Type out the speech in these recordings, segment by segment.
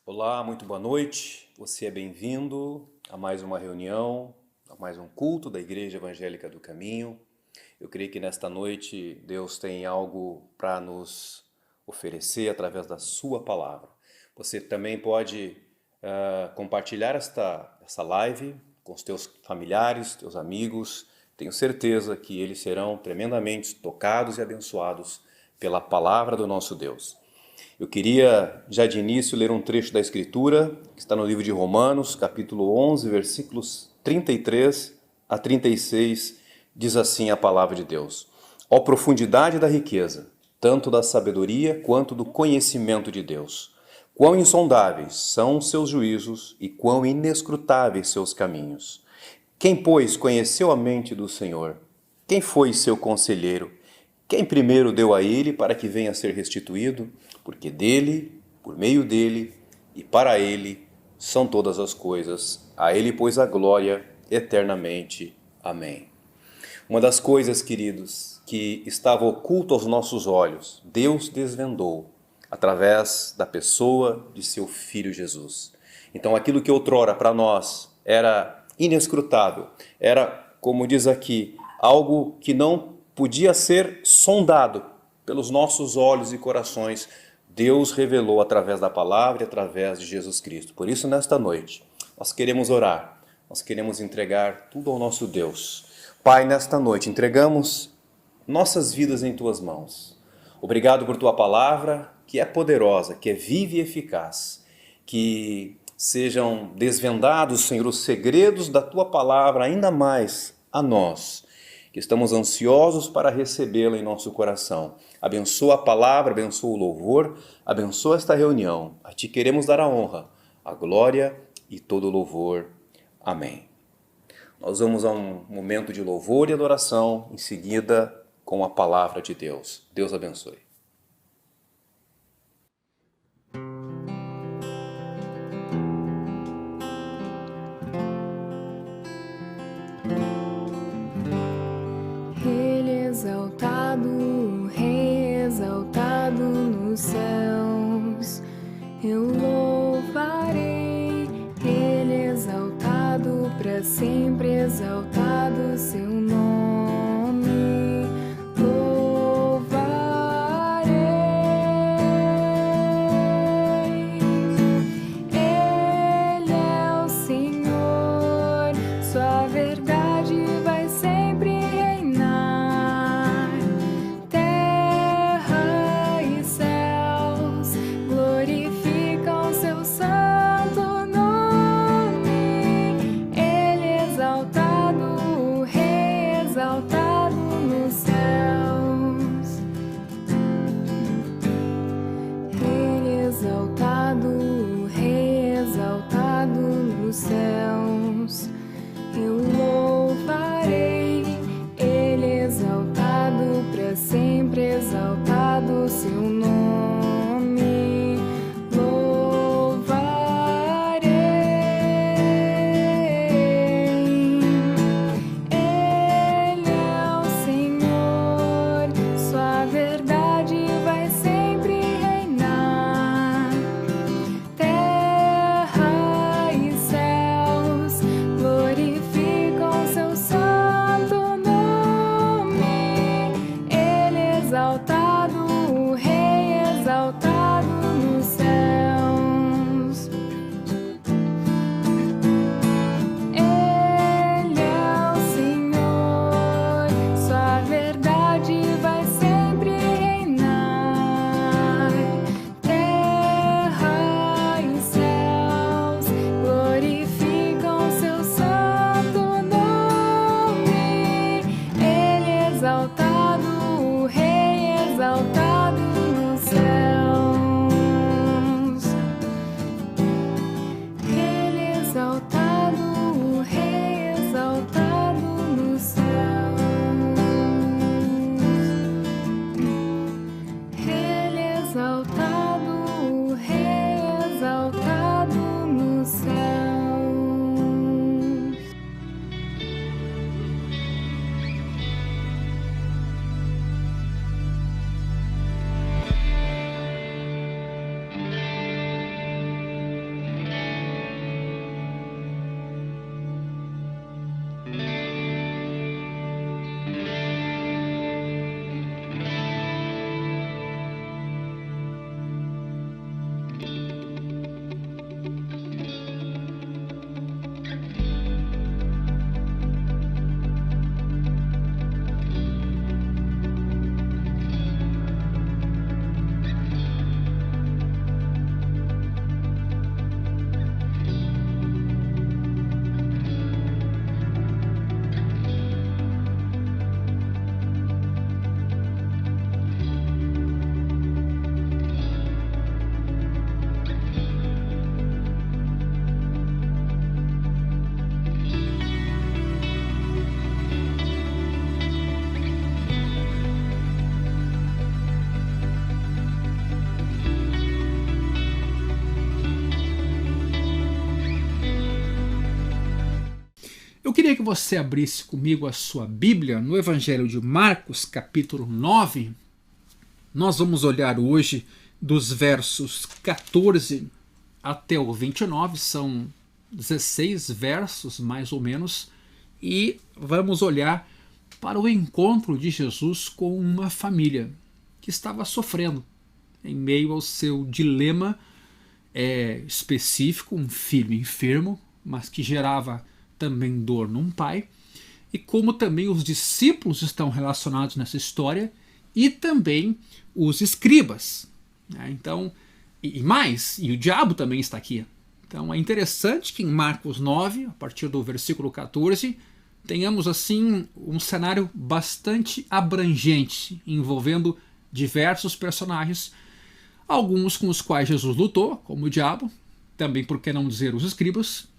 Olá, muito boa noite. Você é bem-vindo a mais uma reunião, a mais um culto da Igreja Evangélica do Caminho. Eu creio que nesta noite Deus tem algo para nos oferecer através da sua palavra. Você também pode compartilhar essa live com os teus familiares, teus amigos. Tenho certeza que eles serão tremendamente tocados e abençoados pela palavra do nosso Deus. Eu queria, já de início, ler um trecho da Escritura, que está no livro de Romanos, capítulo 11, versículos 33 a 36, diz assim a palavra de Deus: Ó profundidade da riqueza, tanto da sabedoria quanto do conhecimento de Deus! Quão insondáveis são os seus juízos e quão inescrutáveis seus caminhos! Quem, pois, conheceu a mente do Senhor? Quem foi seu conselheiro? Quem primeiro deu a ele para que venha a ser restituído? Porque dele, por meio dele e para ele são todas as coisas. A ele, pois, a glória eternamente. Amém. Uma das coisas, queridos, que estava oculto aos nossos olhos, Deus desvendou através da pessoa de seu Filho Jesus. Então, aquilo que outrora para nós era inescrutável, era, como diz aqui, algo que não podia ser sondado pelos nossos olhos e corações, Deus revelou através da palavra e através de Jesus Cristo. Por isso, nesta noite, nós queremos orar, nós queremos entregar tudo ao nosso Deus. Pai, nesta noite, entregamos nossas vidas em Tuas mãos. Obrigado por Tua palavra, que é poderosa, que é viva e eficaz. Que sejam desvendados, Senhor, os segredos da Tua palavra ainda mais a nós, que estamos ansiosos para recebê-la em nosso coração. Abençoa a palavra, abençoa o louvor, abençoa esta reunião. A Ti queremos dar a honra, a glória e todo o louvor. Amém. Nós vamos a um momento de louvor e adoração, em seguida com a palavra de Deus. Deus abençoe. Exaltado, Rei exaltado nos céus, eu louvarei. Ele exaltado, para sempre exaltado seu nome, louvarei. Ele é o Senhor, sua verdade vai sempre reinar. Terra e céus glorificam seu santo nome. Ele exaltado, queria que você abrisse comigo a sua Bíblia no Evangelho de Marcos, capítulo 9. Nós vamos olhar hoje dos versos 14 até o 29, são 16 versos mais ou menos, e vamos olhar para o encontro de Jesus com uma família que estava sofrendo em meio ao seu dilema específico, um filho enfermo, mas que gerava também dor num pai, e como também os discípulos estão relacionados nessa história, e também os escribas, né? Então, e o diabo também está aqui. Então é interessante que em Marcos 9, a partir do versículo 14, tenhamos assim um cenário bastante abrangente, envolvendo diversos personagens, alguns com os quais Jesus lutou, como o diabo, também por que não dizer os escribas,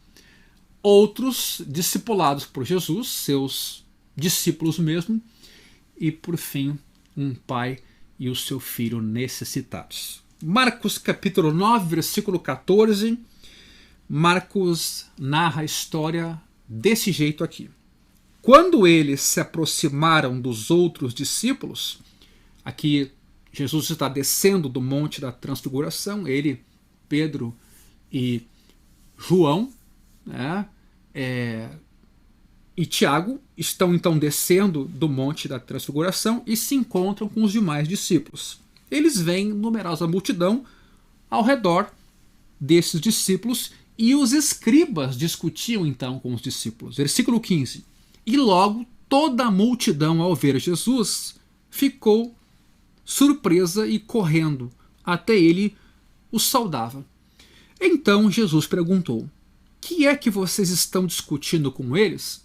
outros discipulados por Jesus, seus discípulos mesmo, e por fim um pai e o seu filho necessitados. Marcos capítulo 9, versículo 14, Marcos narra a história desse jeito aqui. Quando eles se aproximaram dos outros discípulos, aqui Jesus está descendo do Monte da Transfiguração, ele, Pedro e João, né, e Tiago estão então descendo do Monte da Transfiguração e se encontram com os demais discípulos. Eles veem numerosa multidão ao redor desses discípulos e os escribas discutiam então com os discípulos. Versículo 15. E logo toda a multidão, ao ver Jesus, ficou surpresa e correndo até ele o saudava. Então Jesus perguntou: que é que vocês estão discutindo com eles?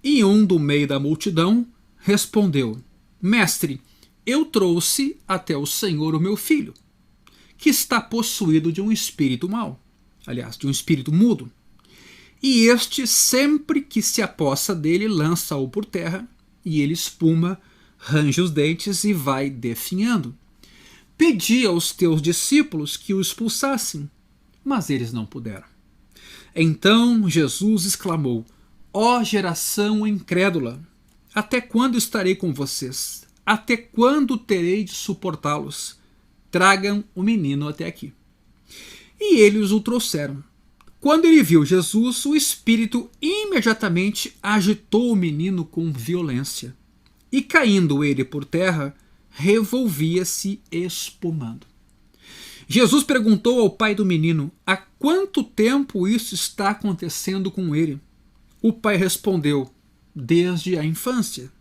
E um do meio da multidão respondeu: Mestre, eu trouxe até o Senhor o meu filho, que está possuído de um espírito mau, aliás, de um espírito mudo. E este, sempre que se apossa dele, lança-o por terra, e ele espuma, range os dentes e vai definhando. Pedi aos teus discípulos que o expulsassem, mas eles não puderam. Então Jesus exclamou: ó geração incrédula, até quando estarei com vocês? Até quando terei de suportá-los? Tragam o menino até aqui. E eles o trouxeram. Quando ele viu Jesus, o espírito imediatamente agitou o menino com violência. E caindo ele por terra, revolvia-se espumando. Jesus perguntou ao pai do menino: há quanto tempo isso está acontecendo com ele? O pai respondeu: desde a infância.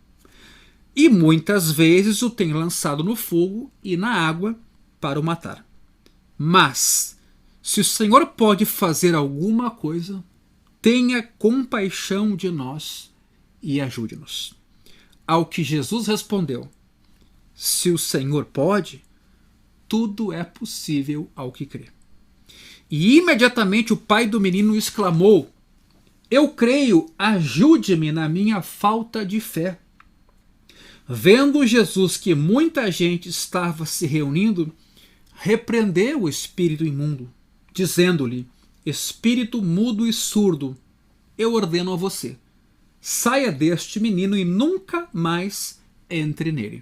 E muitas vezes o tem lançado no fogo e na água para o matar. Mas, se o Senhor pode fazer alguma coisa, tenha compaixão de nós e ajude-nos. Ao que Jesus respondeu: se o Senhor pode, tudo é possível ao que crê. E imediatamente o pai do menino exclamou: eu creio, ajude-me na minha falta de fé. Vendo Jesus que muita gente estava se reunindo, repreendeu o espírito imundo, dizendo-lhe: espírito mudo e surdo, eu ordeno a você, saia deste menino e nunca mais entre nele.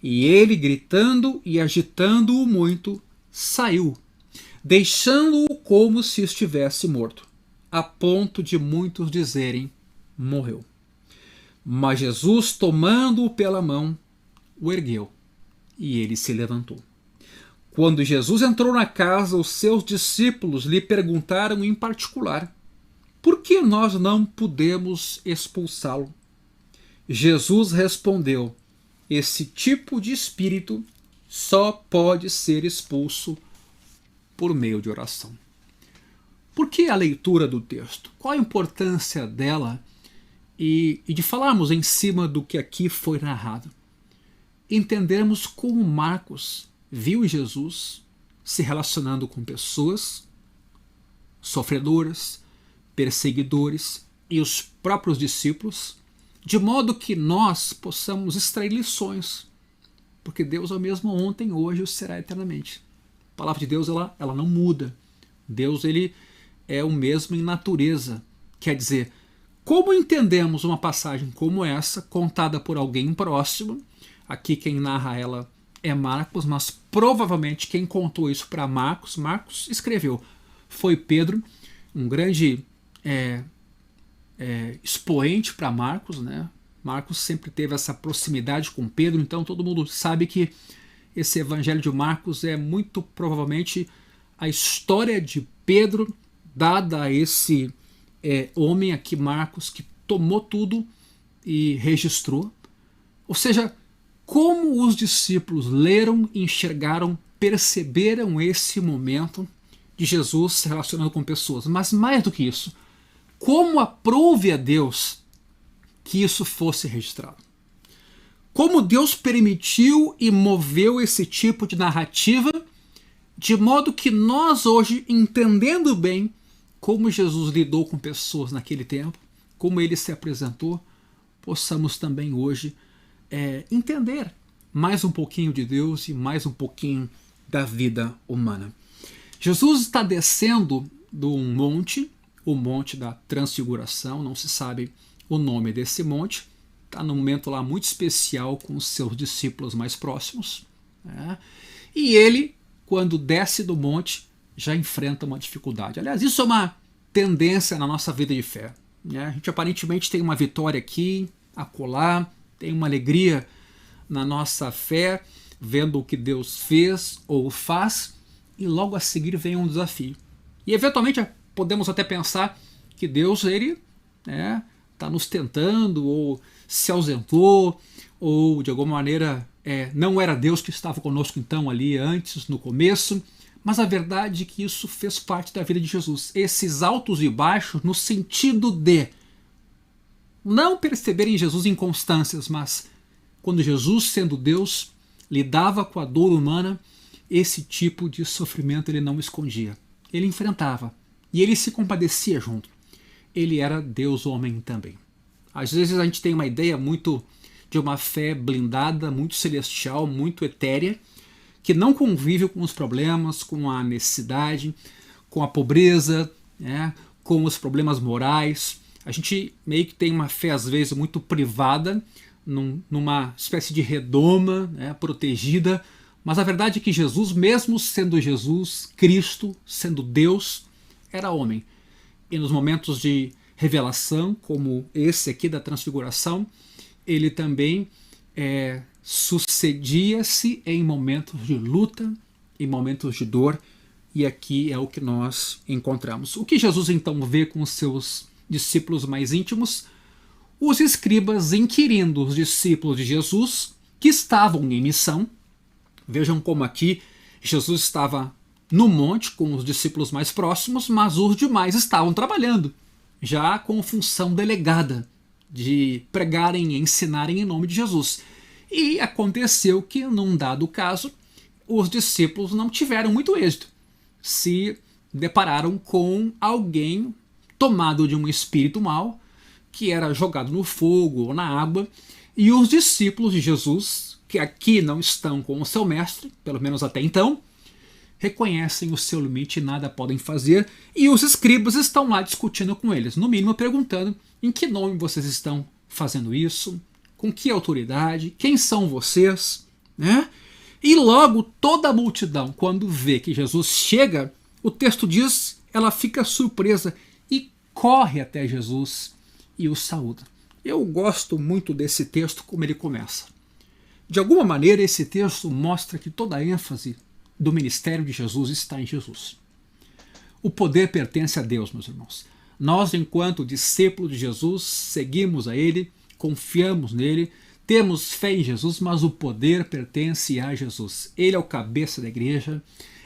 E ele, gritando e agitando-o muito, saiu, deixando-o como se estivesse morto, a ponto de muitos dizerem: morreu. Mas Jesus, tomando-o pela mão, o ergueu, e ele se levantou. Quando Jesus entrou na casa, os seus discípulos lhe perguntaram em particular: por que nós não pudemos expulsá-lo? Jesus respondeu: esse tipo de espírito só pode ser expulso por meio de oração. Por que a leitura do texto? Qual a importância dela e de falarmos em cima do que aqui foi narrado? Entendermos como Marcos viu Jesus se relacionando com pessoas sofredoras, perseguidores e os próprios discípulos, de modo que nós possamos extrair lições, porque Deus é o mesmo ontem, hoje e será eternamente. A palavra de Deus ela não muda. Deus ele é o mesmo em natureza, quer dizer, Como entendemos uma passagem como essa, contada por alguém próximo? Aqui quem narra ela é Marcos, mas provavelmente quem contou isso para Marcos escreveu, foi Pedro, um grande expoente para Marcos, né? Marcos sempre teve essa proximidade com Pedro, então todo mundo sabe que esse evangelho de Marcos é muito provavelmente a história de Pedro dada a esse homem aqui, Marcos, que tomou tudo e registrou. Ou seja, como os discípulos leram, enxergaram, perceberam esse momento de Jesus se relacionando com pessoas. Mas mais do que isso, como aprove a Deus que isso fosse registrado. Como Deus permitiu e moveu esse tipo de narrativa, de modo que nós hoje, entendendo bem como Jesus lidou com pessoas naquele tempo, como ele se apresentou, possamos também hoje entender mais um pouquinho de Deus e mais um pouquinho da vida humana. Jesus está descendo de um monte, o Monte da Transfiguração, não se sabe o nome desse monte, está num momento lá muito especial com os seus discípulos mais próximos, né? E ele, quando desce do monte, já enfrenta uma dificuldade. Aliás, isso é uma tendência na nossa vida de fé, né? A gente aparentemente tem uma vitória aqui, acolá, tem uma alegria na nossa fé, vendo o que Deus fez ou faz, e logo a seguir vem um desafio. E eventualmente podemos até pensar que Deus está nos tentando, ou se ausentou, ou de alguma maneira não era Deus que estava conosco então ali antes, no começo. Mas a verdade é que isso fez parte da vida de Jesus. Esses altos e baixos no sentido de não perceber em Jesus inconstâncias, mas quando Jesus, sendo Deus, lidava com a dor humana, esse tipo de sofrimento ele não escondia. Ele enfrentava e ele se compadecia junto. Ele era Deus homem também. Às vezes a gente tem uma ideia muito de uma fé blindada, muito celestial, muito etérea, que não convive com os problemas, com a necessidade, com a pobreza, com os problemas morais. A gente meio que tem uma fé, às vezes, muito privada, numa espécie de redoma, protegida. Mas a verdade é que Jesus, mesmo sendo Jesus, Cristo, sendo Deus, era homem. E nos momentos de revelação, como esse aqui da Transfiguração, ele também sucedia-se em momentos de luta, em momentos de dor, e aqui é o que nós encontramos. O que Jesus então vê com os seus discípulos mais íntimos? Os escribas inquirindo os discípulos de Jesus, que estavam em missão. Vejam como aqui Jesus estava no monte com os discípulos mais próximos, mas os demais estavam trabalhando, já com função delegada de pregarem e ensinarem em nome de Jesus. E aconteceu que, num dado caso, os discípulos não tiveram muito êxito. Se depararam com alguém tomado de um espírito mau, que era jogado no fogo ou na água, e os discípulos de Jesus, que aqui não estão com o seu mestre, pelo menos até então, reconhecem o seu limite e nada podem fazer, e os escribas estão lá discutindo com eles, no mínimo perguntando em que nome vocês estão fazendo isso, com que autoridade, quem são vocês, né? E logo toda a multidão, quando vê que Jesus chega, o texto diz, ela fica surpresa e corre até Jesus e o saúda. Eu gosto muito desse texto, como ele começa. De alguma maneira, esse texto mostra que toda a ênfase do ministério de Jesus está em Jesus. O poder pertence a Deus, meus irmãos. Nós, enquanto discípulos de Jesus, seguimos a Ele, confiamos nele, temos fé em Jesus, mas o poder pertence a Jesus. Ele é o cabeça da igreja,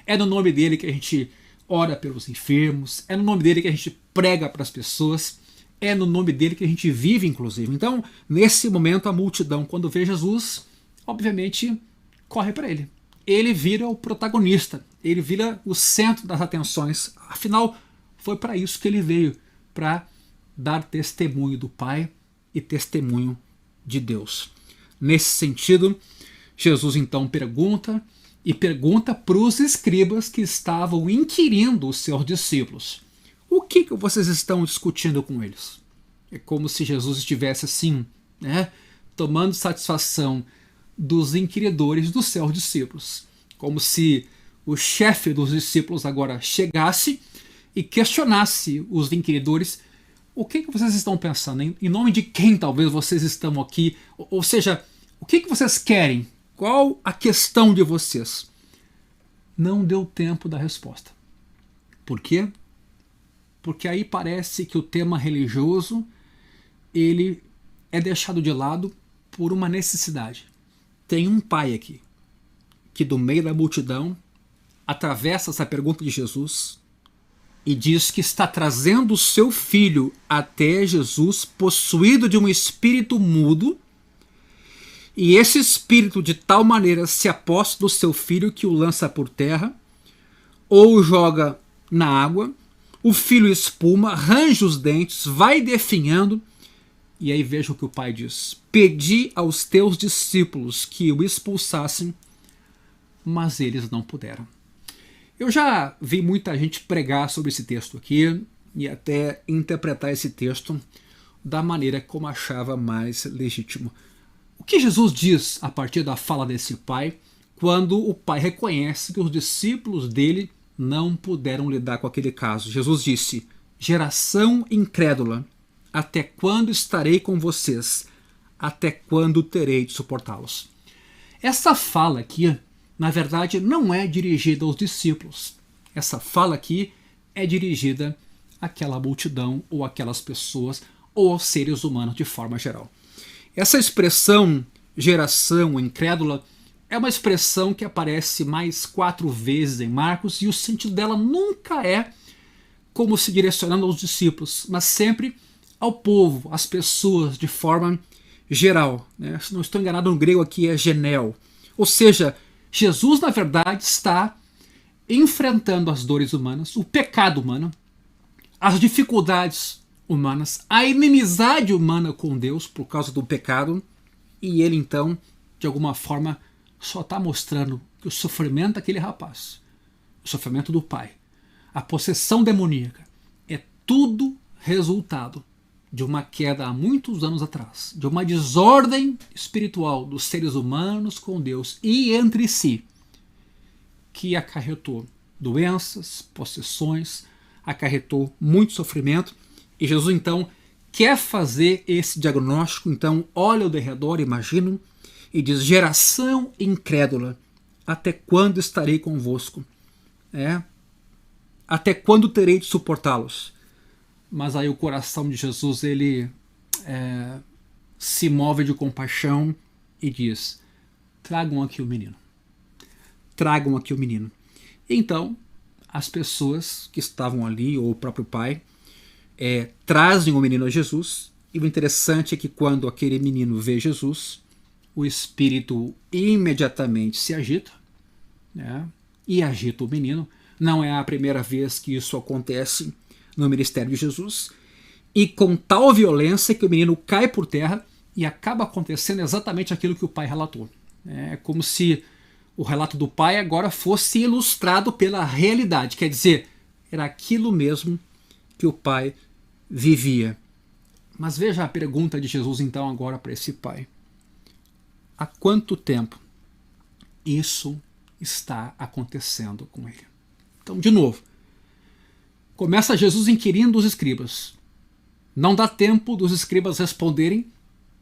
é no nome dele que a gente ora pelos enfermos, é no nome dele que a gente prega para as pessoas, é no nome dele que a gente vive, inclusive. Então, nesse momento, a multidão, quando vê Jesus, obviamente, corre para ele. Ele vira o protagonista, ele vira o centro das atenções. Afinal, foi para isso que ele veio, para dar testemunho do Pai e testemunho de Deus. Nesse sentido, Jesus então pergunta para os escribas que estavam inquirindo os seus discípulos: o que vocês estão discutindo com eles? É como se Jesus estivesse assim, né, tomando satisfação dos inquiridores dos seus discípulos. Como se o chefe dos discípulos agora chegasse e questionasse os inquiridores: o que vocês estão pensando? Em nome de quem talvez vocês estão aqui? Ou seja, o que vocês querem? Qual a questão de vocês? Não deu tempo da resposta. Por quê? Porque aí parece que o tema religioso ele é deixado de lado por uma necessidade. Tem um pai aqui que do meio da multidão atravessa essa pergunta de Jesus e diz que está trazendo o seu filho até Jesus possuído de um espírito mudo, e esse espírito de tal maneira se aposta do seu filho que o lança por terra ou o joga na água. O filho espuma, range os dentes, vai definhando, e aí veja o que o pai diz: pedi aos teus discípulos que o expulsassem, mas eles não puderam. Eu já vi muita gente pregar sobre esse texto aqui e até interpretar esse texto da maneira como achava mais legítimo. O que Jesus diz a partir da fala desse pai, quando o pai reconhece que os discípulos dele não puderam lidar com aquele caso? Jesus disse: geração incrédula, até quando estarei com vocês? Até quando terei de suportá-los? Essa fala aqui, na verdade, não é dirigida aos discípulos. Essa fala aqui é dirigida àquela multidão ou àquelas pessoas ou aos seres humanos de forma geral. Essa expressão geração incrédula é uma expressão que aparece mais 4 vezes em Marcos, e o sentido dela nunca é como se direcionando aos discípulos, mas sempre ao povo, às pessoas de forma geral, né? Se não estou enganado, no grego aqui é genel. Ou seja, Jesus na verdade está enfrentando as dores humanas, o pecado humano, as dificuldades humanas, a inimizade humana com Deus por causa do pecado, e ele então, de alguma forma, só está mostrando que o sofrimento daquele rapaz, o sofrimento do pai, a possessão demoníaca, é tudo resultado de uma queda há muitos anos atrás, de uma desordem espiritual dos seres humanos com Deus e entre si, que acarretou doenças, possessões, acarretou muito sofrimento. E Jesus então quer fazer esse diagnóstico, então olha ao derredor, imagino, e diz: geração incrédula, até quando estarei convosco? Até quando terei de suportá-los? Mas aí o coração de Jesus ele se move de compaixão e diz: tragam aqui o menino. Tragam aqui o menino. Então as pessoas que estavam ali, ou o próprio pai, trazem o menino a Jesus, e o interessante é que quando aquele menino vê Jesus, o espírito imediatamente se agita, né, e agita o menino. Não é a primeira vez que isso acontece no ministério de Jesus, e com tal violência que o menino cai por terra e acaba acontecendo exatamente aquilo que o pai relatou. É como se o relato do pai agora fosse ilustrado pela realidade, quer dizer, era aquilo mesmo que o pai vivia. Mas veja a pergunta de Jesus então agora para esse pai: há quanto tempo isso está acontecendo com ele? Então, de novo, começa Jesus inquirindo os escribas. Não dá tempo dos escribas responderem,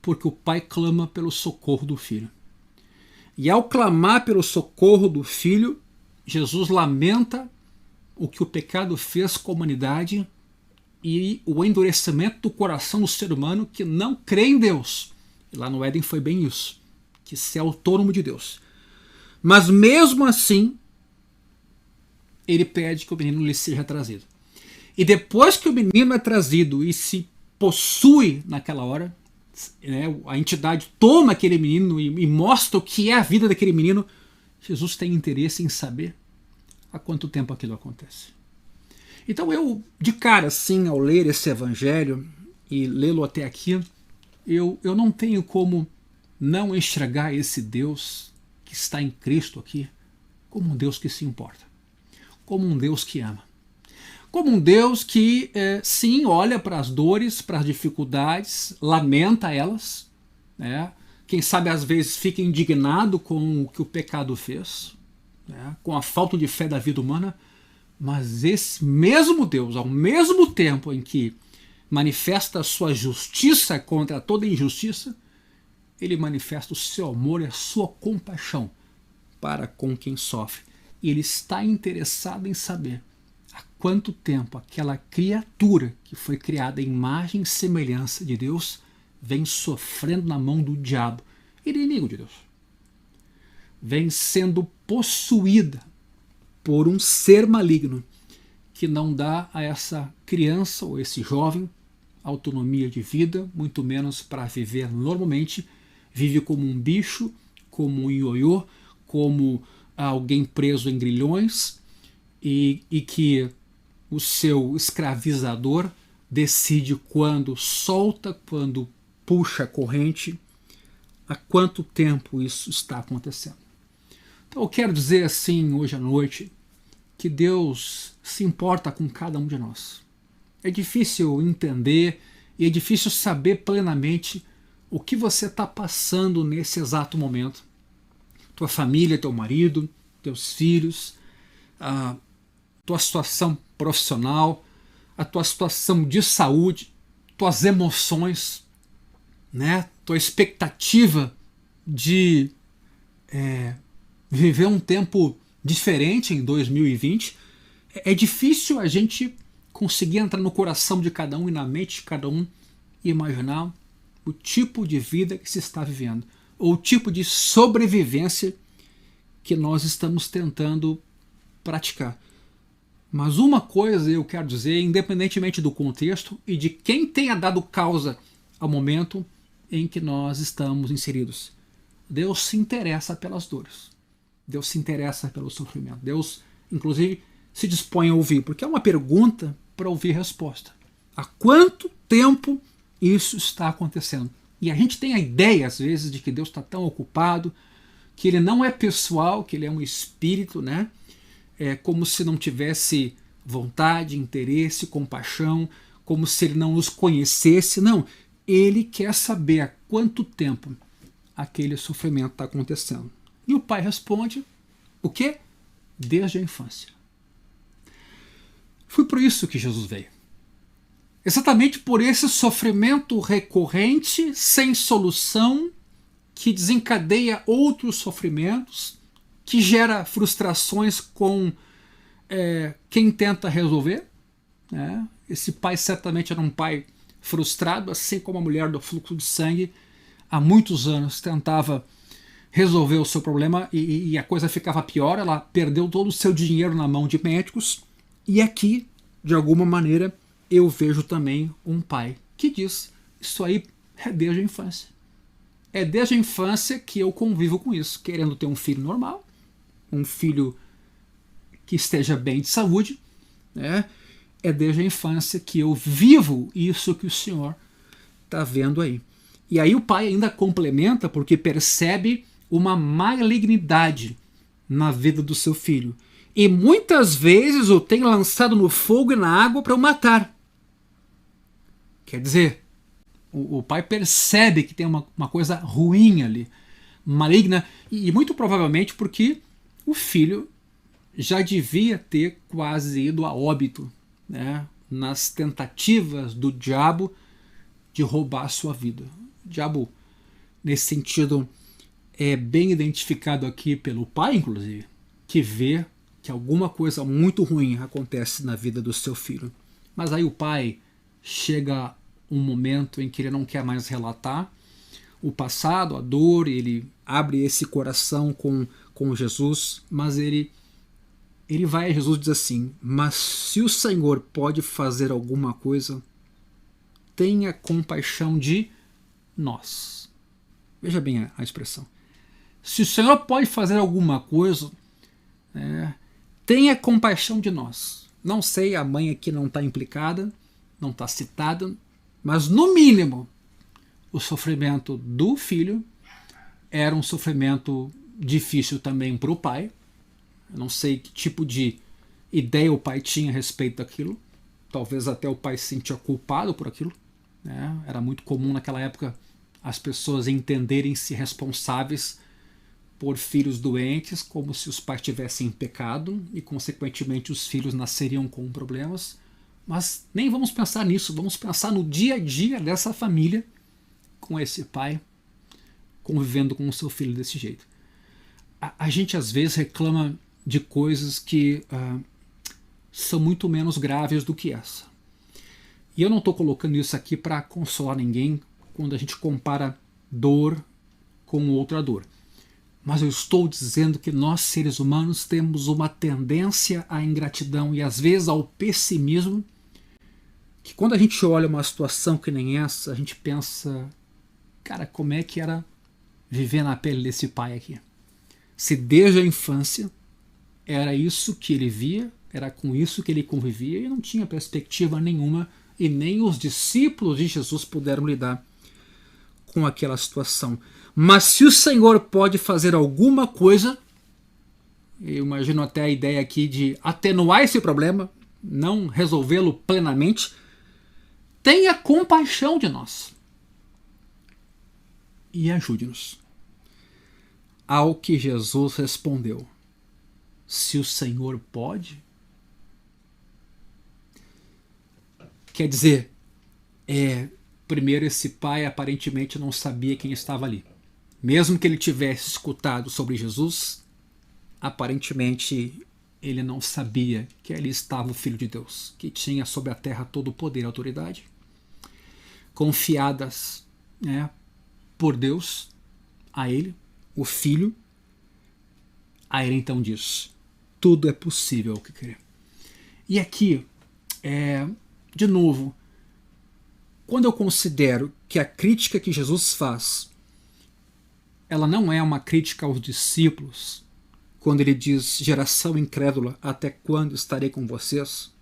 porque o pai clama pelo socorro do filho. E ao clamar pelo socorro do filho, Jesus lamenta o que o pecado fez com a humanidade e o endurecimento do coração do ser humano que não crê em Deus. E lá no Éden foi bem isso, que se é autônomo de Deus. Mas mesmo assim, ele pede que o menino lhe seja trazido. E depois que o menino é trazido e se possui naquela hora, a entidade toma aquele menino e mostra o que é a vida daquele menino, Jesus tem interesse em saber há quanto tempo aquilo acontece. Então eu, de cara assim, ao ler esse evangelho e lê-lo até aqui, eu não tenho como não enxergar esse Deus que está em Cristo aqui como um Deus que se importa, como um Deus que ama, como um Deus que, sim, olha para as dores, para as dificuldades, lamenta elas, né? Quem sabe às vezes fica indignado com o que o pecado fez, né? Com a falta de fé da vida humana, mas esse mesmo Deus, ao mesmo tempo em que manifesta a sua justiça contra toda injustiça, ele manifesta o seu amor e a sua compaixão para com quem sofre. E ele está interessado em saber há quanto tempo aquela criatura que foi criada em imagem e semelhança de Deus vem sofrendo na mão do diabo, inimigo de Deus. Vem sendo possuída por um ser maligno que não dá a essa criança ou esse jovem autonomia de vida, muito menos para viver normalmente. Vive como um bicho, como um ioiô, como alguém preso em grilhões, e que o seu escravizador decide quando solta, quando puxa a corrente. Há quanto tempo isso está acontecendo? Então eu quero dizer assim hoje à noite que Deus se importa com cada um de nós. É difícil entender e é difícil saber plenamente o que você está passando nesse exato momento. Tua família, teu marido, teus filhos, a tua situação profissional, a tua situação de saúde, tuas emoções, né? Tua expectativa de viver um tempo diferente em 2020. É difícil a gente conseguir entrar no coração de cada um e na mente de cada um e imaginar o tipo de vida que se está vivendo, ou o tipo de sobrevivência que nós estamos tentando praticar. Mas uma coisa eu quero dizer, independentemente do contexto e de quem tenha dado causa ao momento em que nós estamos inseridos: Deus se interessa pelas dores. Deus se interessa pelo sofrimento. Deus, inclusive, se dispõe a ouvir, porque é uma pergunta para ouvir resposta. Há quanto tempo isso está acontecendo? E a gente tem a ideia, às vezes, de que Deus está tão ocupado, que ele não é pessoal, que ele é um espírito, né? É como se não tivesse vontade, interesse, compaixão, como se ele não nos conhecesse. Não, ele quer saber há quanto tempo aquele sofrimento está acontecendo. E o pai responde, o quê? Desde a infância. Foi por isso que Jesus veio. Exatamente por esse sofrimento recorrente, sem solução, que desencadeia outros sofrimentos, que gera frustrações com quem tenta resolver. Né? Esse pai certamente era um pai frustrado, assim como a mulher do fluxo de sangue há muitos anos tentava resolver o seu problema e a coisa ficava pior. Ela perdeu todo o seu dinheiro na mão de médicos. E aqui, de alguma maneira, eu vejo também um pai que diz: isso aí é desde a infância. É desde a infância que eu convivo com isso, querendo ter um filho normal, um filho que esteja bem de saúde, né? É desde a infância que eu vivo isso que o Senhor está vendo aí. E aí o pai ainda complementa, porque percebe uma malignidade na vida do seu filho. E muitas vezes o tem lançado no fogo e na água para o matar. Quer dizer, o pai percebe que tem uma coisa ruim ali, maligna, e muito provavelmente porque o filho já devia ter quase ido a óbito, né, nas tentativas do diabo de roubar a sua vida. O diabo, nesse sentido, é bem identificado aqui pelo pai, inclusive, que vê que alguma coisa muito ruim acontece na vida do seu filho. Mas aí o pai chega um momento em que ele não quer mais relatar o passado, a dor, ele abre esse coração com Jesus, mas ele vai a Jesus e diz assim: mas se o Senhor pode fazer alguma coisa, tenha compaixão de nós. Veja bem a expressão. Se o Senhor pode fazer alguma coisa, tenha compaixão de nós. Não sei, a mãe aqui não está implicada, não está citada, mas no mínimo o sofrimento do filho era um sofrimento difícil também para o pai. Eu não sei que tipo de ideia o pai tinha a respeito daquilo, talvez até o pai se sentia culpado por aquilo, né? Era muito comum naquela época as pessoas entenderem-se responsáveis por filhos doentes, como se os pais tivessem pecado e, consequentemente, os filhos nasceriam com problemas. Mas nem vamos pensar nisso, vamos pensar no dia a dia dessa família, com esse pai convivendo com o seu filho desse jeito. A gente às vezes reclama de coisas que são muito menos graves do que essa. E eu não estou colocando isso aqui para consolar ninguém quando a gente compara dor com outra dor. Mas eu estou dizendo que nós, seres humanos, temos uma tendência à ingratidão e às vezes ao pessimismo, que quando a gente olha uma situação que nem essa, a gente pensa, cara, como é que era viver na pele desse pai aqui? Se desde a infância era isso que ele via, era com isso que ele convivia e não tinha perspectiva nenhuma, e nem os discípulos de Jesus puderam lidar com aquela situação. Mas se o Senhor pode fazer alguma coisa, eu imagino até a ideia aqui de atenuar esse problema, não resolvê-lo plenamente, tenha compaixão de nós e ajude-nos. Ao que Jesus respondeu: se o Senhor pode. Quer dizer, primeiro esse pai aparentemente não sabia quem estava ali. Mesmo que ele tivesse escutado sobre Jesus, aparentemente ele não sabia que ali estava o Filho de Deus, que tinha sobre a terra todo o poder e autoridade, confiadas, né, por Deus a ele, o Filho. Aí ele então diz: tudo é possível ao que crer. E aqui, de novo, quando eu considero que a crítica que Jesus faz, ela não é uma crítica aos discípulos, quando ele diz: geração incrédula, até quando estarei com vocês?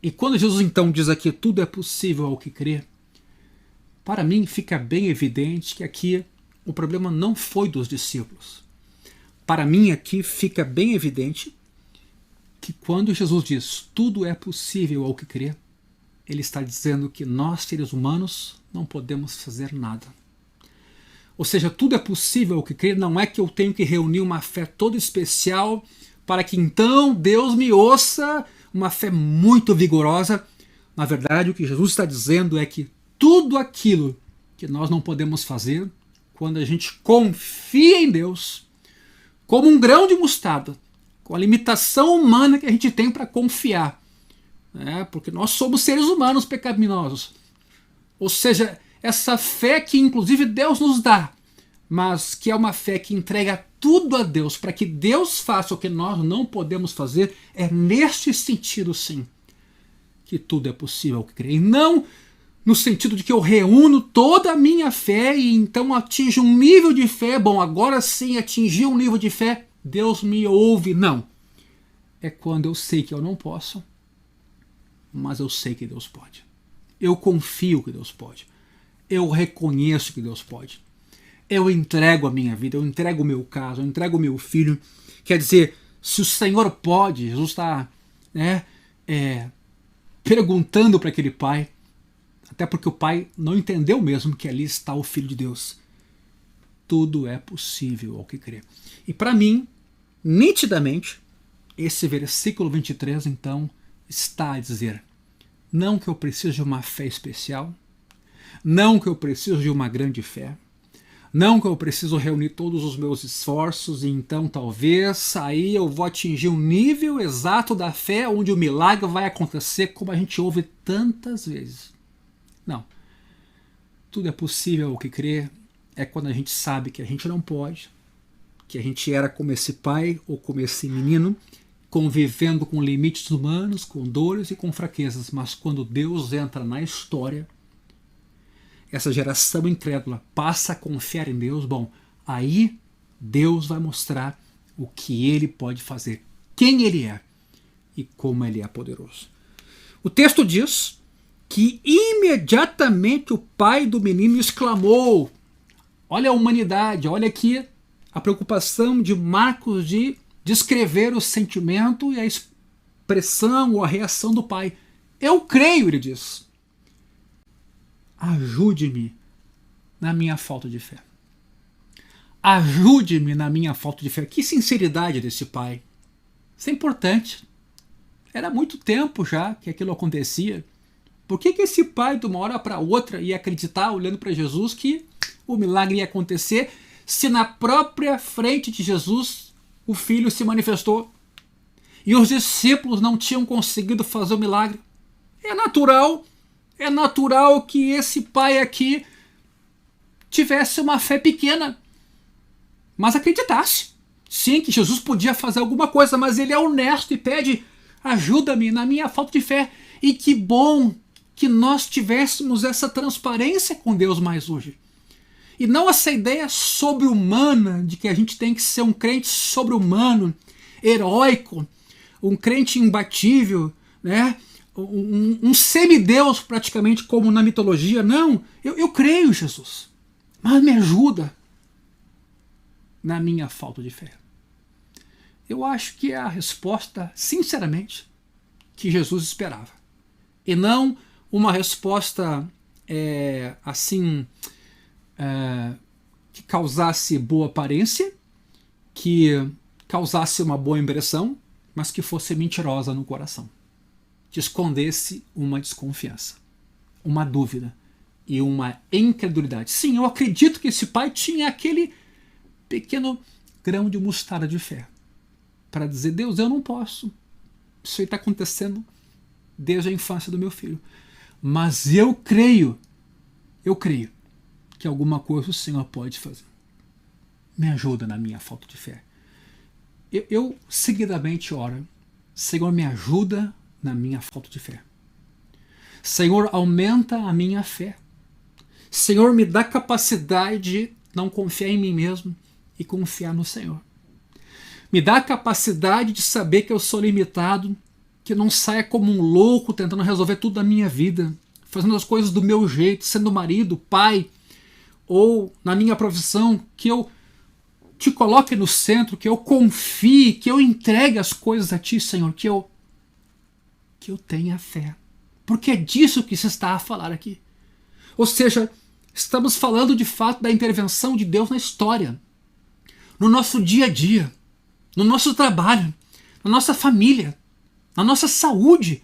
E quando Jesus então diz aqui: tudo é possível ao que crer, para mim fica bem evidente que aqui o problema não foi dos discípulos. Para mim aqui fica bem evidente que quando Jesus diz tudo é possível ao que crer, ele está dizendo que nós, seres humanos, não podemos fazer nada. Ou seja, tudo é possível ao que crer, não é que eu tenho que reunir uma fé toda especial para que então Deus me ouça, uma fé muito vigorosa. Na verdade, o que Jesus está dizendo é que tudo aquilo que nós não podemos fazer, quando a gente confia em Deus, como um grão de mostarda, com a limitação humana que a gente tem para confiar, né? Porque nós somos seres humanos pecaminosos. Ou seja, essa fé que inclusive Deus nos dá, mas que é uma fé que entrega tudo a Deus para que Deus faça o que nós não podemos fazer, é neste sentido, sim, que tudo é possível ao que crer. E não no sentido de que eu reúno toda a minha fé e então atinjo um nível de fé, bom, agora sim atingi um nível de fé, Deus me ouve. Não. É quando eu sei que eu não posso, mas eu sei que Deus pode. Eu confio que Deus pode. Eu reconheço que Deus pode. Eu entrego a minha vida, eu entrego o meu caso, eu entrego o meu filho. Quer dizer, se o Senhor pode, Jesus está perguntando para aquele pai, até porque o pai não entendeu mesmo que ali está o Filho de Deus. Tudo é possível ao que crer. E para mim, nitidamente, esse versículo 23, então, está a dizer: não que eu preciso de uma fé especial, não que eu preciso de uma grande fé, não que eu preciso reunir todos os meus esforços e então talvez aí eu vou atingir um nível exato da fé onde o milagre vai acontecer, como a gente ouve tantas vezes. Não. Tudo é possível ao que crer é quando a gente sabe que a gente não pode, que a gente era como esse pai ou como esse menino, convivendo com limites humanos, com dores e com fraquezas, mas quando Deus entra na história, essa geração incrédula passa a confiar em Deus, bom, aí Deus vai mostrar o que Ele pode fazer, quem Ele é e como Ele é poderoso. O texto diz que imediatamente o pai do menino exclamou. Olha a humanidade, olha aqui a preocupação de Marcos de descrever o sentimento e a expressão ou a reação do pai. Eu creio, ele diz. Ajude-me na minha falta de fé. Ajude-me na minha falta de fé. Que sinceridade desse pai. Isso é importante. Era muito tempo já que aquilo acontecia. Por que esse pai, de uma hora para outra, ia acreditar, olhando para Jesus, que o milagre ia acontecer, se na própria frente de Jesus o filho se manifestou e os discípulos não tinham conseguido fazer o milagre? É natural que esse pai aqui tivesse uma fé pequena, mas acreditasse, sim, que Jesus podia fazer alguma coisa, mas ele é honesto e pede: ajuda-me na minha falta de fé. E que bom que nós tivéssemos essa transparência com Deus mais hoje. E não essa ideia sobre-humana de que a gente tem que ser um crente sobre-humano, heróico, um crente imbatível, né? Um semideus praticamente, como na mitologia. Não, eu creio em Jesus, mas me ajuda na minha falta de fé. Eu acho que é a resposta, sinceramente, que Jesus esperava. E não uma resposta que causasse boa aparência, que causasse uma boa impressão, mas que fosse mentirosa no coração, que escondesse uma desconfiança, uma dúvida e uma incredulidade. Sim, eu acredito que esse pai tinha aquele pequeno grão de mostarda de fé para dizer: Deus, eu não posso, isso aí está acontecendo desde a infância do meu filho, mas eu creio que alguma coisa o Senhor pode fazer. Me ajuda na minha falta de fé. Eu seguidamente oro: Senhor, me ajuda na minha falta de fé. Senhor, aumenta a minha fé. Senhor, me dá capacidade de não confiar em mim mesmo e confiar no Senhor. Me dá a capacidade de saber que eu sou limitado, que não saia como um louco tentando resolver tudo da minha vida, fazendo as coisas do meu jeito, sendo marido, pai, ou na minha profissão, que eu te coloque no centro, que eu confie, que eu entregue as coisas a ti, Senhor, que eu tenha fé. Porque é disso que se está a falar aqui. Ou seja, estamos falando de fato da intervenção de Deus na história, no nosso dia a dia, no nosso trabalho, na nossa família, na nossa saúde,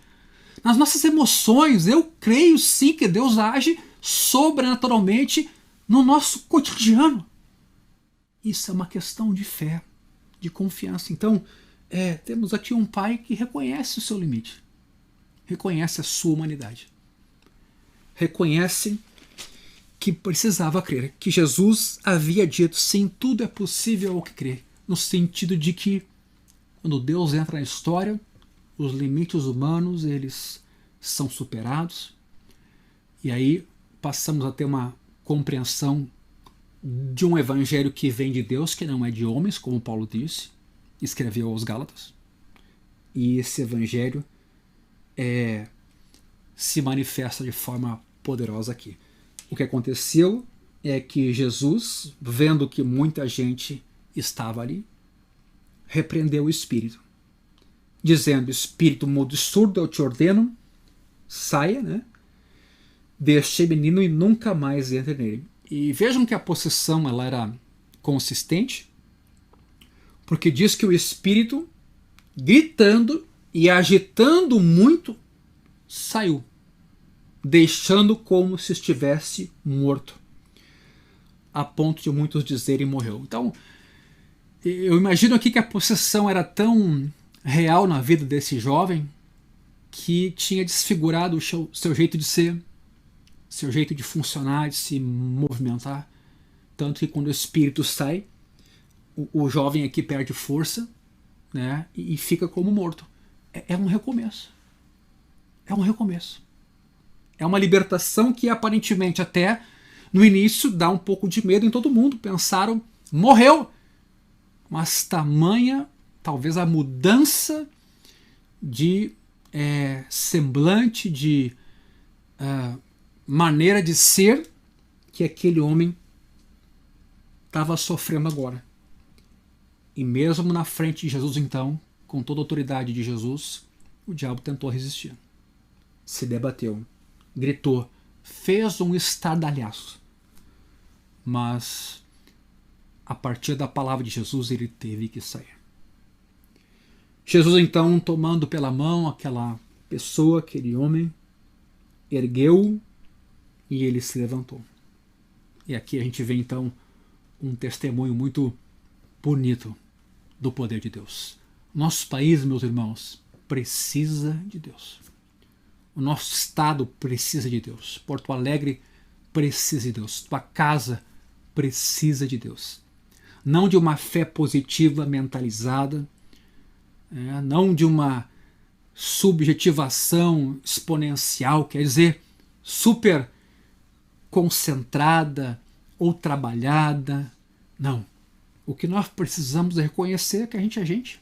nas nossas emoções. Eu creio sim que Deus age sobrenaturalmente no nosso cotidiano. Isso é uma questão de fé, de confiança. Então, temos aqui um pai que reconhece o seu limite, reconhece a sua humanidade, reconhece que precisava crer, que Jesus havia dito: sim, tudo é possível ao que crer, no sentido de que quando Deus entra na história, os limites humanos eles são superados, e aí passamos a ter uma compreensão de um evangelho que vem de Deus, que não é de homens, como Paulo disse, escreveu aos Gálatas. E esse evangelho se manifesta de forma poderosa aqui. O que aconteceu é que Jesus, vendo que muita gente estava ali, repreendeu o espírito, dizendo: espírito mudo e surdo, eu te ordeno, saia, né, deste menino e nunca mais entre nele. E vejam que a possessão ela era consistente, porque diz que o espírito, gritando e agitando muito, saiu, deixando como se estivesse morto, a ponto de muitos dizerem: morreu. Então, eu imagino aqui que a possessão era tão real na vida desse jovem que tinha desfigurado o seu jeito de ser, seu jeito de funcionar, de se movimentar, tanto que quando o espírito sai, o jovem aqui perde força, né, e fica como morto. É um recomeço. É um recomeço. É uma libertação que aparentemente até no início dá um pouco de medo em todo mundo. Pensaram: morreu. Mas tamanha, talvez, a mudança de semblante, de maneira de ser que aquele homem estava sofrendo agora. E mesmo na frente de Jesus, então, com toda a autoridade de Jesus, o diabo tentou resistir. se debateu, gritou, fez um estardalhaço. Mas, a partir da palavra de Jesus, ele teve que sair. Jesus, então, tomando pela mão aquela pessoa, aquele homem, ergueu e ele se levantou. E aqui a gente vê, então, um testemunho muito bonito do poder de Deus. Nosso país, meus irmãos, precisa de Deus. O nosso estado precisa de Deus. Porto Alegre precisa de Deus. Tua casa precisa de Deus. Não de uma fé positiva mentalizada, não de uma subjetivação exponencial, quer dizer, super concentrada ou trabalhada. Não. O que nós precisamos é reconhecer que a gente é gente,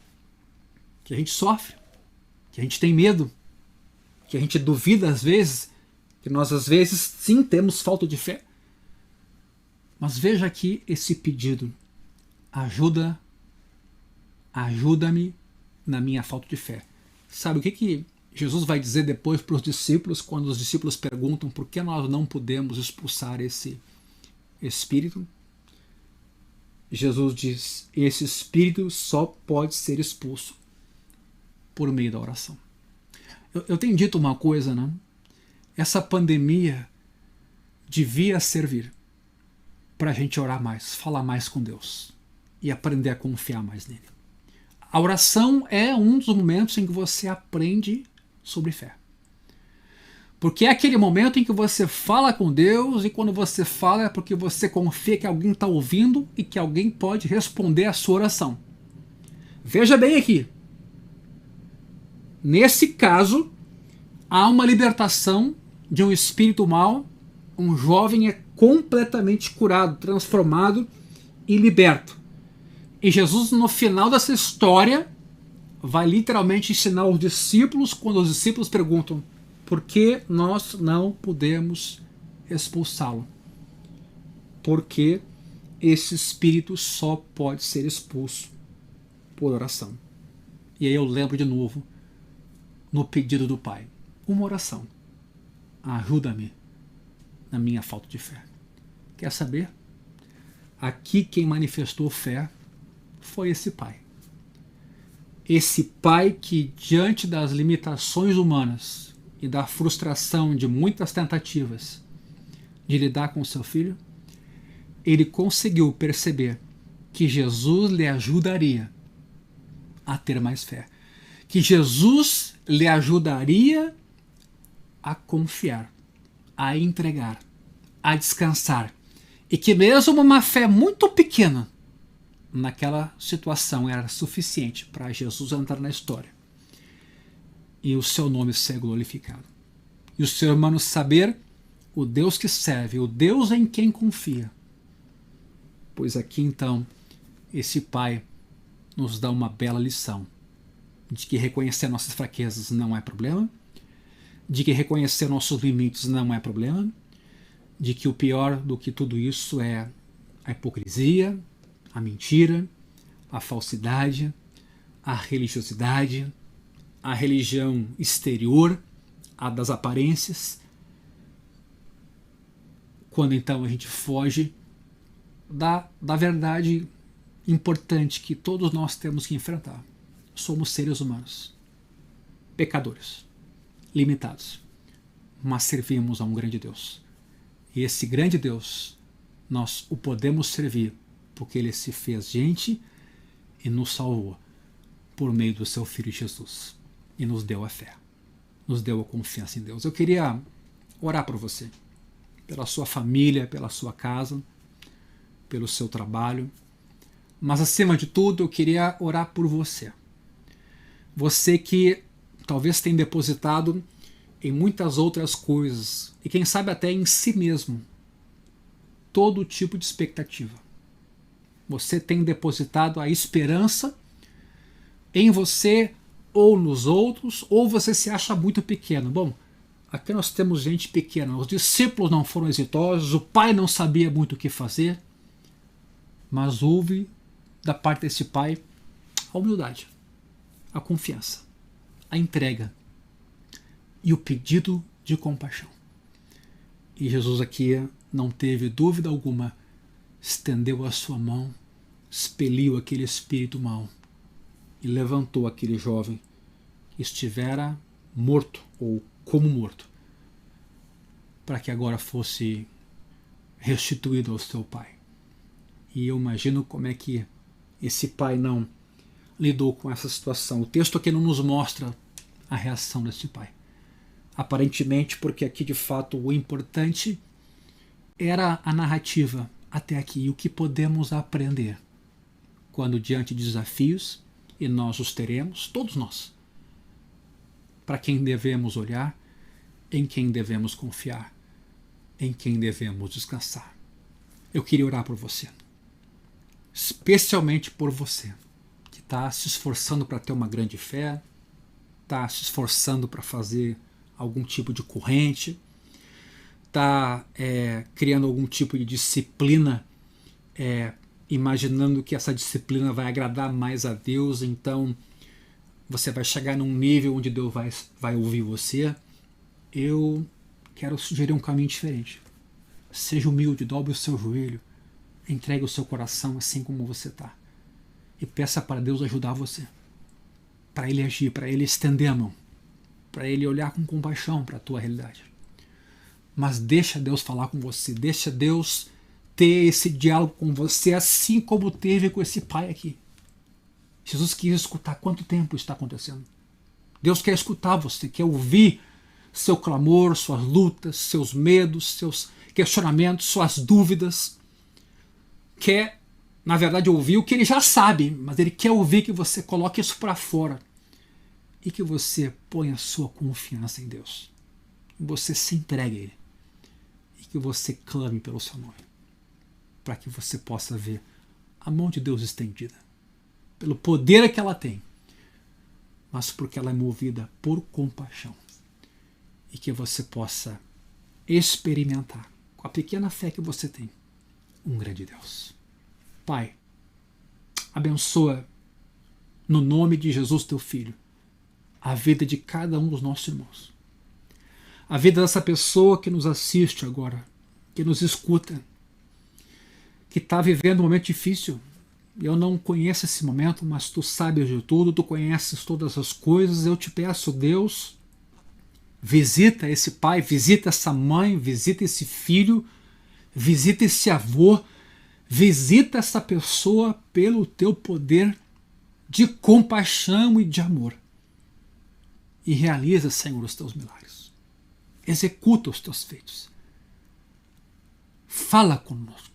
que a gente sofre, que a gente tem medo, que a gente duvida às vezes, que nós às vezes sim temos falta de fé. Mas veja aqui esse pedido: ajuda-me na minha falta de fé. Sabe o que Jesus vai dizer depois para os discípulos, quando os discípulos perguntam por que nós não podemos expulsar esse espírito? Jesus diz: esse espírito só pode ser expulso por meio da oração. Eu tenho dito uma coisa, né? Essa pandemia devia servir para a gente orar mais, falar mais com Deus e aprender a confiar mais nele. A oração é um dos momentos em que você aprende sobre fé. Porque é aquele momento em que você fala com Deus, e quando você fala é porque você confia que alguém está ouvindo e que alguém pode responder a sua oração. Veja bem aqui. Nesse caso, há uma libertação de um espírito mau, um jovem é completamente curado, transformado e liberto. E Jesus, no final dessa história, vai literalmente ensinar os discípulos, quando os discípulos perguntam por que nós não podemos expulsá-lo. Porque esse espírito só pode ser expulso por oração. E aí eu lembro de novo no pedido do Pai. Uma oração. Ajuda-me na minha falta de fé. Quer saber? Aqui quem manifestou fé foi esse pai. Esse pai que, diante das limitações humanas e da frustração de muitas tentativas de lidar com seu filho, ele conseguiu perceber que Jesus lhe ajudaria a ter mais fé. Que Jesus lhe ajudaria a confiar, a entregar, a descansar. E que mesmo uma fé muito pequena naquela situação era suficiente para Jesus entrar na história e o seu nome ser glorificado. E o ser humano saber o Deus que serve, o Deus em quem confia. Pois aqui então, esse Pai nos dá uma bela lição de que reconhecer nossas fraquezas não é problema, de que reconhecer nossos limites não é problema, de que o pior do que tudo isso é a hipocrisia, a mentira, a falsidade, a religiosidade, a religião exterior, a das aparências. Quando então a gente foge da verdade importante que todos nós temos que enfrentar. Somos seres humanos, pecadores, limitados, mas servimos a um grande Deus. E esse grande Deus, nós o podemos servir porque ele se fez gente e nos salvou por meio do seu Filho Jesus. E nos deu a fé, nos deu a confiança em Deus. Eu queria orar por você, pela sua família, pela sua casa, pelo seu trabalho. Mas acima de tudo, eu queria orar por você. Você que talvez tenha depositado em muitas outras coisas, e quem sabe até em si mesmo, todo tipo de expectativa. Você tem depositado a esperança em você ou nos outros, ou você se acha muito pequeno. Bom, aqui nós temos gente pequena. Os discípulos não foram exitosos, o pai não sabia muito o que fazer, mas houve da parte desse pai a humildade, a confiança, a entrega, e o pedido de compaixão. E Jesus aqui não teve dúvida alguma, estendeu a sua mão, expeliu aquele espírito mau e levantou aquele jovem que estivera morto ou como morto, para que agora fosse restituído ao seu pai. E eu imagino como é que esse pai não lidou com essa situação. O texto aqui não nos mostra a reação desse pai. Aparentemente, porque aqui de fato o importante era a narrativa até aqui e o que podemos aprender quando diante de desafios, e nós os teremos, todos nós, para quem devemos olhar, em quem devemos confiar, em quem devemos descansar. Eu queria orar por você, especialmente por você que está se esforçando para ter uma grande fé, está se esforçando para fazer algum tipo de corrente, está criando algum tipo de disciplina, imaginando que essa disciplina vai agradar mais a Deus, então você vai chegar num nível onde Deus vai ouvir você. Eu quero sugerir um caminho diferente. Seja humilde, dobre o seu joelho, entregue o seu coração assim como você está e peça para Deus ajudar você, para Ele agir, para Ele estender a mão, para Ele olhar com compaixão para a tua realidade. Mas deixa Deus falar com você, deixa Deus ter esse diálogo com você, assim como teve com esse pai aqui. Jesus quis escutar quanto tempo está acontecendo. Deus quer escutar você, quer ouvir seu clamor, suas lutas, seus medos, seus questionamentos, suas dúvidas. Quer, na verdade, ouvir o que ele já sabe, mas ele quer ouvir que você coloque isso para fora e que você ponha a sua confiança em Deus. Que você se entregue a Ele e que você clame pelo seu nome, para que você possa ver a mão de Deus estendida, pelo poder que ela tem, mas porque ela é movida por compaixão, e que você possa experimentar, com a pequena fé que você tem, um grande Deus. Pai, abençoa no nome de Jesus, teu Filho, a vida de cada um dos nossos irmãos, a vida dessa pessoa que nos assiste agora, que nos escuta, que está vivendo um momento difícil. Eu não conheço esse momento, mas tu sabes de tudo, tu conheces todas as coisas. Eu te peço, Deus, visita esse pai, visita essa mãe, visita esse filho, visita esse avô, visita essa pessoa pelo teu poder de compaixão e de amor. E realiza, Senhor, os teus milagres. Executa os teus feitos. Fala conosco.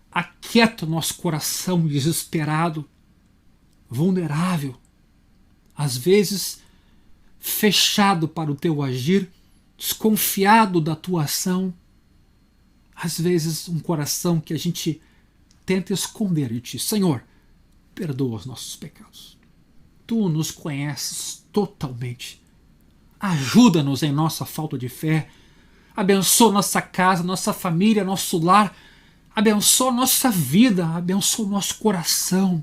Aquieta o nosso coração desesperado, vulnerável, às vezes fechado para o teu agir, desconfiado da tua ação, às vezes um coração que a gente tenta esconder de ti. Senhor, perdoa os nossos pecados. Tu nos conheces totalmente. Ajuda-nos em nossa falta de fé. Abençoa nossa casa, nossa família, nosso lar. Abençoa nossa vida, abençoa o nosso coração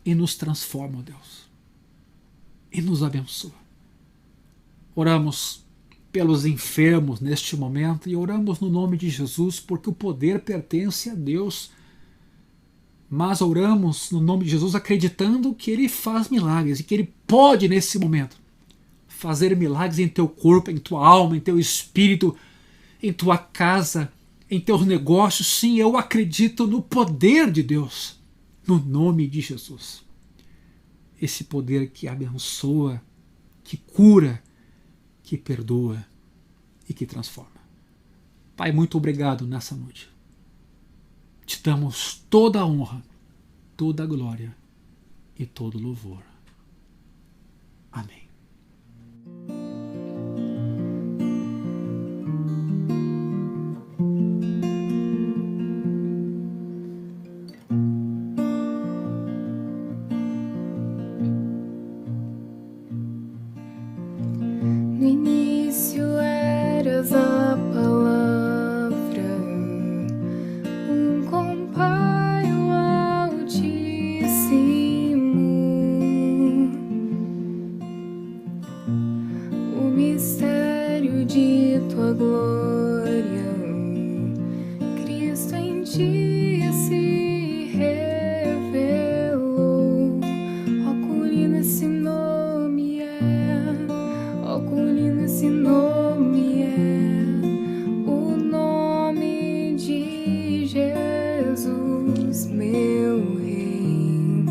e nos transforma, ó Deus, e nos abençoa. Oramos pelos enfermos neste momento e oramos no nome de Jesus, porque o poder pertence a Deus, mas oramos no nome de Jesus acreditando que Ele faz milagres e que Ele pode nesse momento fazer milagres em teu corpo, em tua alma, em teu espírito, em tua casa, em teus negócios. Sim, eu acredito no poder de Deus, no nome de Jesus. Esse poder que abençoa, que cura, que perdoa e que transforma. Pai, muito obrigado nessa noite. Te damos toda a honra, toda a glória e todo o louvor. Amém. No início eras a palavra, com Pai o Altíssimo. ti se revelou. Ó, quão lindo esse nome é, ó, quão lindo esse nome é, o nome de Jesus, meu Rei.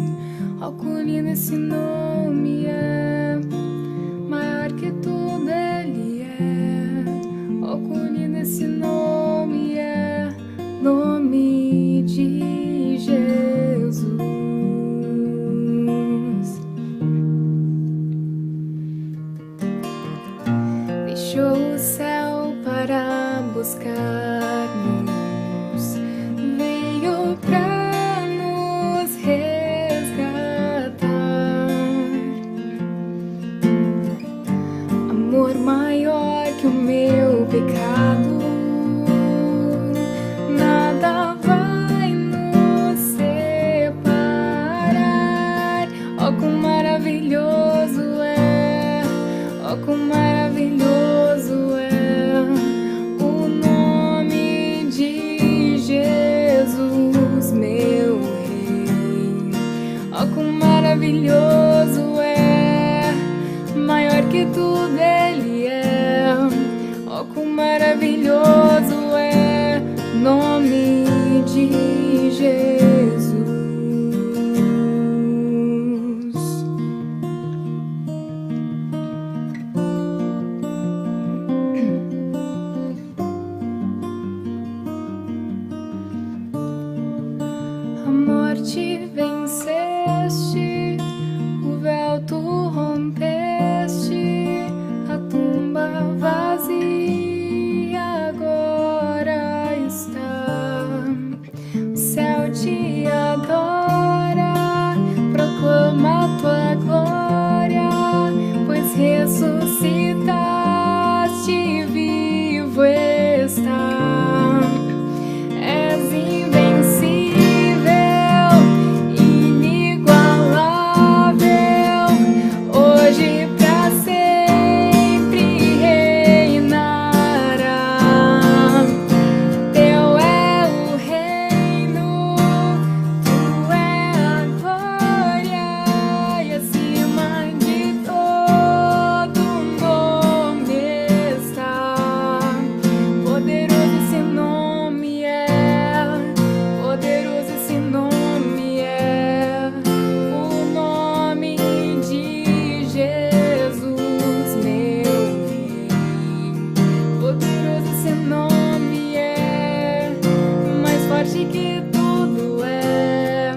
Ó, quão lindo esse nome é, maior que tudo ele é. Ó, quão lindo esse nome é, nome de Jesus. Deixou o céu para buscar-nos, veio pra nos resgatar. Amor maior que o meu pecado, nada vai nos separar. Ó, quão maravilhoso é, ó, quão maravilhoso é o nome de Jesus, meu Rei. Ó, quão maravilhoso é, maior que tudo ele é. Ó, quão maravilhoso é nome de Jesus. A morte venceste, o véu tu rompeste, a tumba vazia agora está. O céu te adora, proclama tua glória, pois ressuscitaste, vivo está. És invencível, inigualável, hoje pra sempre reinará. Teu é o reino, tu é a glória, e acima de todo nome está. Poderoso esse nome é, poderoso esse nome é, o nome de Jesus, meu Rei. Poderoso esse nome é, mais forte que tudo é.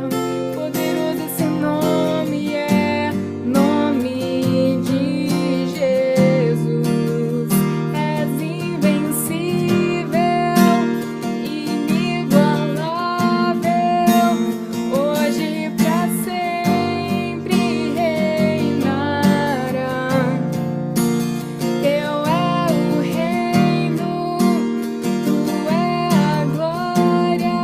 Poderoso esse nome é, nome de Jesus. És invencível, inigualável, hoje pra sempre reinará. Teu é o reino, tu é a glória,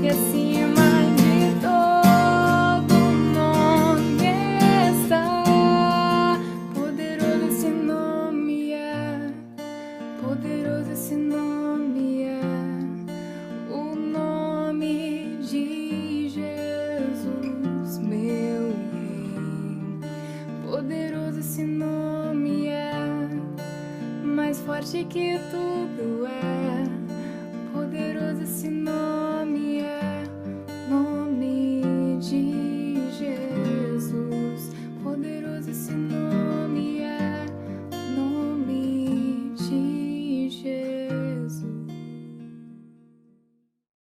e acima de todo nome está. Poderoso esse nome é, poderoso esse nome é, o nome de Jesus, meu Rei. Poderoso esse nome é, mais forte que tudo é. Poderoso esse nome